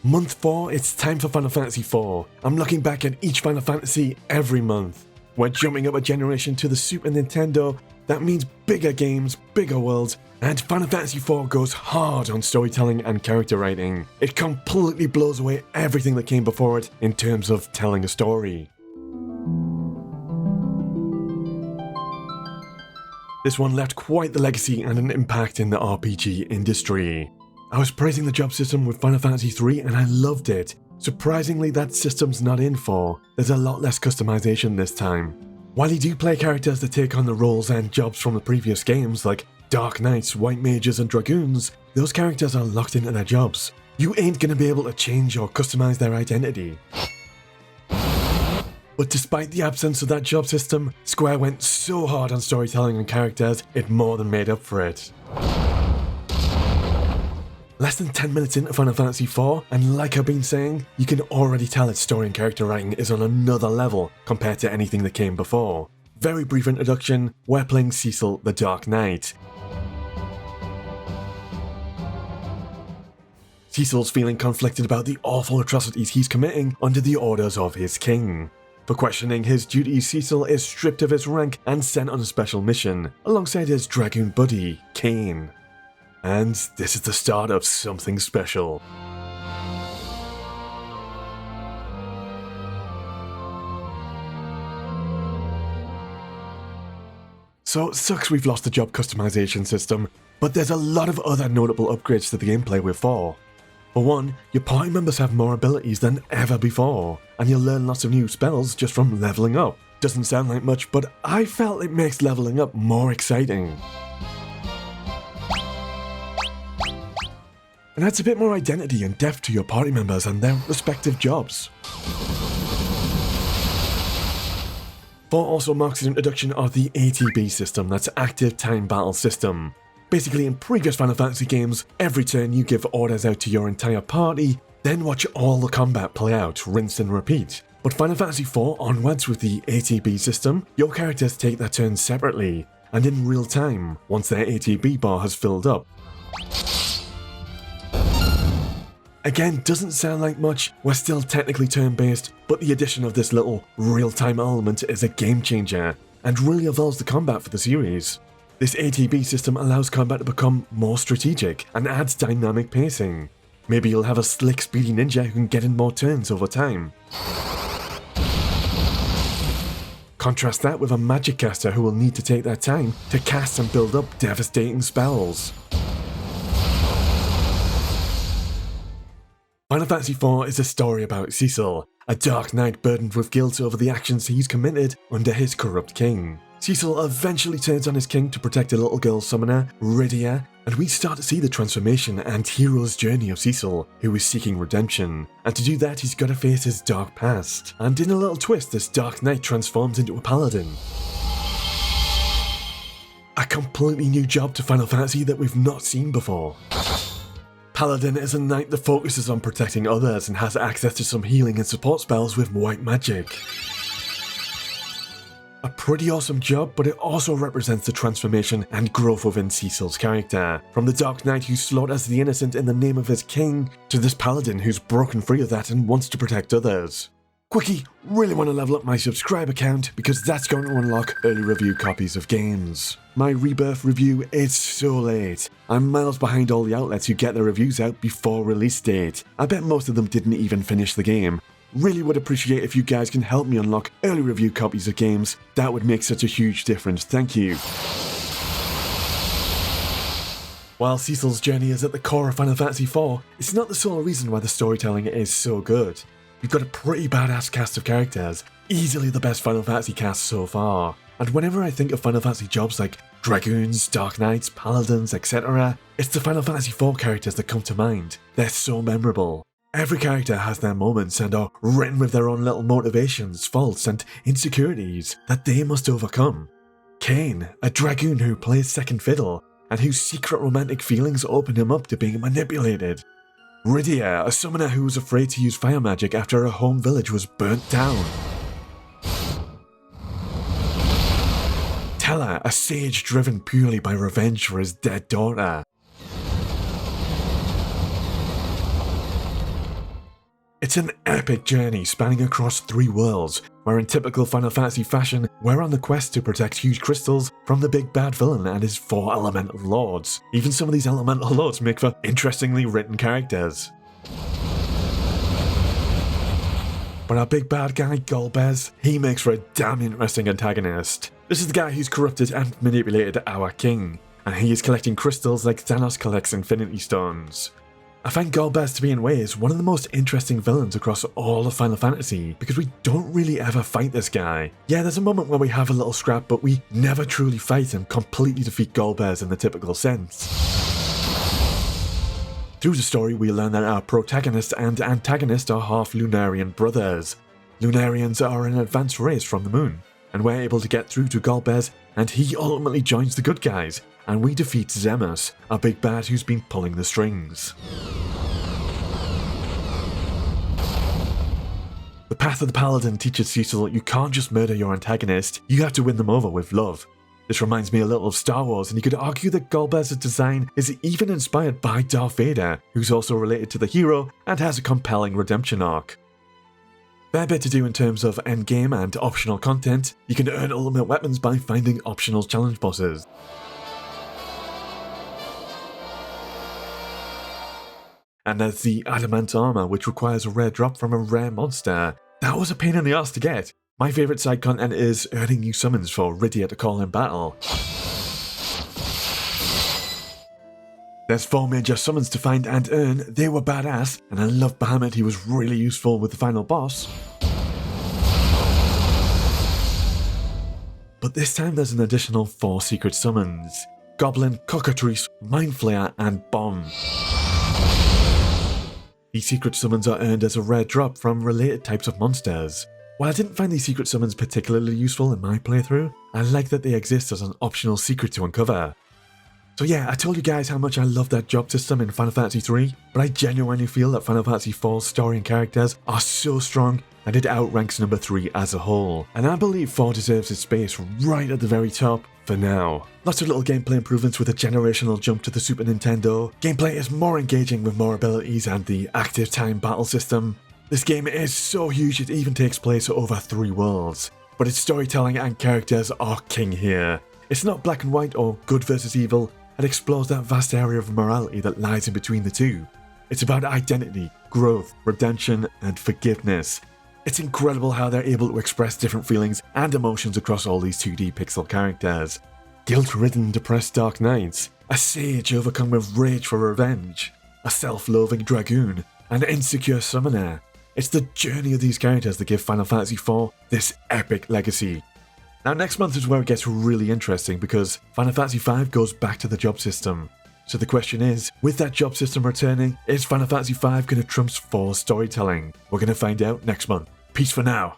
Month 4, it's time for Final Fantasy 4. I'm looking back at each Final Fantasy every month. We're jumping up a generation to the Super Nintendo. That means bigger games, bigger worlds, and Final Fantasy 4 goes hard on storytelling and character writing. It completely blows away everything that came before it in terms of telling a story. This one left quite the legacy and an impact in the RPG industry. I was praising the job system with Final Fantasy 3 and I loved it. Surprisingly, that system's not in 4. There's a lot less customization this time. While you do play characters that take on the roles and jobs from the previous games, like Dark Knights, White Mages and Dragoons, those characters are locked into their jobs. You ain't gonna be able to change or customize their identity. But despite the absence of that job system, Square went so hard on storytelling and characters, it more than made up for it. Less than 10 minutes into Final Fantasy 4, and like I've been saying, you can already tell its story and character writing is on another level compared to anything that came before. Very brief introduction, we're playing Cecil the Dark Knight. Cecil's feeling conflicted about the awful atrocities he's committing under the orders of his king. For questioning his duties, Cecil is stripped of his rank and sent on a special mission, alongside his dragoon buddy, Kain. And this is the start of something special. So it sucks we've lost the job customization system, but there's a lot of other notable upgrades to the gameplay with 4. For one, your party members have more abilities than ever before, and you'll learn lots of new spells just from leveling up. Doesn't sound like much, but I felt it makes leveling up more exciting. And adds a bit more identity and depth to your party members and their respective jobs. 4 also marks the introduction of the ATB system, that's Active Time Battle System. Basically, in previous Final Fantasy games, every turn you give orders out to your entire party, then watch all the combat play out, rinse and repeat. But Final Fantasy 4 onwards with the ATB system, your characters take their turns separately, and in real time, once their ATB bar has filled up. Again, doesn't sound like much, we're still technically turn-based, but the addition of this little real-time element is a game changer, and really evolves the combat for the series. This ATB system allows combat to become more strategic, and adds dynamic pacing. Maybe you'll have a slick, speedy ninja who can get in more turns over time. Contrast that with a magic caster who will need to take their time to cast and build up devastating spells. Final Fantasy 4 is a story about Cecil, a dark knight burdened with guilt over the actions he's committed under his corrupt king. Cecil eventually turns on his king to protect a little girl summoner, Rydia, and we start to see the transformation and hero's journey of Cecil, who is seeking redemption. And to do that, he's got to face his dark past. And in a little twist, this dark knight transforms into a paladin. A completely new job to Final Fantasy that we've not seen before. Paladin is a knight that focuses on protecting others and has access to some healing and support spells with white magic. A pretty awesome job, but it also represents the transformation and growth within Cecil's character. From the Dark Knight who slaughters the innocent in the name of his king, to this paladin who's broken free of that and wants to protect others. Quickie, really want to level up my subscriber count because that's going to unlock early review copies of games. My Rebirth review is so late. I'm miles behind all the outlets who get their reviews out before release date. I bet most of them didn't even finish the game. Really would appreciate if you guys can help me unlock early review copies of games. That would make such a huge difference, thank you. While Cecil's journey is at the core of Final Fantasy 4, it's not the sole reason why the storytelling is so good. We've got a pretty badass cast of characters, easily the best Final Fantasy cast so far. And whenever I think of Final Fantasy jobs like Dragoons, Dark Knights, Paladins, etc., it's the Final Fantasy 4 characters that come to mind. They're so memorable. Every character has their moments and are written with their own little motivations, faults and insecurities that they must overcome. Kain, a Dragoon who plays second fiddle, and whose secret romantic feelings open him up to being manipulated. Rydia, a summoner who was afraid to use fire magic after her home village was burnt down. Teller, a sage driven purely by revenge for his dead daughter. It's an epic journey spanning across 3 worlds, where in typical Final Fantasy fashion, we're on the quest to protect huge crystals from the big bad villain and his 4 elemental lords. Even some of these elemental lords make for interestingly written characters. But our big bad guy, Golbez, he makes for a damn interesting antagonist. This is the guy who's corrupted and manipulated our king, and he is collecting crystals like Thanos collects Infinity Stones. I find Golbez to be in ways one of the most interesting villains across all of Final Fantasy, because we don't really ever fight this guy. Yeah, there's a moment where we have a little scrap, but we never truly fight and completely defeat Golbez in the typical sense. Through the story, we learn that our protagonist and antagonist are half Lunarian brothers. Lunarians are an advanced race from the moon, and we're able to get through to Golbez, and he ultimately joins the good guys, and we defeat Zemus, our big bad who's been pulling the strings. The path of the Paladin teaches Cecil you can't just murder your antagonist, you have to win them over with love. This reminds me a little of Star Wars, and you could argue that Golbez's design is even inspired by Darth Vader, who's also related to the hero and has a compelling redemption arc. Fair bit to do in terms of endgame and optional content. You can earn ultimate weapons by finding optional challenge bosses. And there's the Adamant Armor, which requires a rare drop from a rare monster. That was a pain in the ass to get. My favourite side content is earning new summons for Rydia to call in battle. There's 4 major summons to find and earn. They were badass, and I love Bahamut, he was really useful with the final boss. But this time there's an additional 4 secret summons. Goblin, Cockatrice, Mind Flayer, and Bomb. These secret summons are earned as a rare drop from related types of monsters. While I didn't find these secret summons particularly useful in my playthrough, I like that they exist as an optional secret to uncover. So yeah, I told you guys how much I love that job system in Final Fantasy 3, but I genuinely feel that Final Fantasy 4's story and characters are so strong that it outranks number 3 as a whole, and I believe 4 deserves its space right at the very top for now. Lots of little gameplay improvements with a generational jump to the Super Nintendo. Gameplay is more engaging with more abilities and the active time battle system. This game is so huge it even takes place over 3 worlds, but its storytelling and characters are king here. It's not black and white or good versus evil, it explores that vast area of morality that lies in between the two. It's about identity, growth, redemption, and forgiveness. It's incredible how they're able to express different feelings and emotions across all these 2D pixel characters. Guilt-ridden, depressed Dark Knights, a sage overcome with rage for revenge, a self-loathing dragoon, an insecure summoner. It's the journey of these characters that give Final Fantasy IV this epic legacy. Now next month is where it gets really interesting because Final Fantasy V goes back to the job system. So the question is, with that job system returning, is Final Fantasy V going to trump 4's storytelling? We're going to find out next month. Peace for now.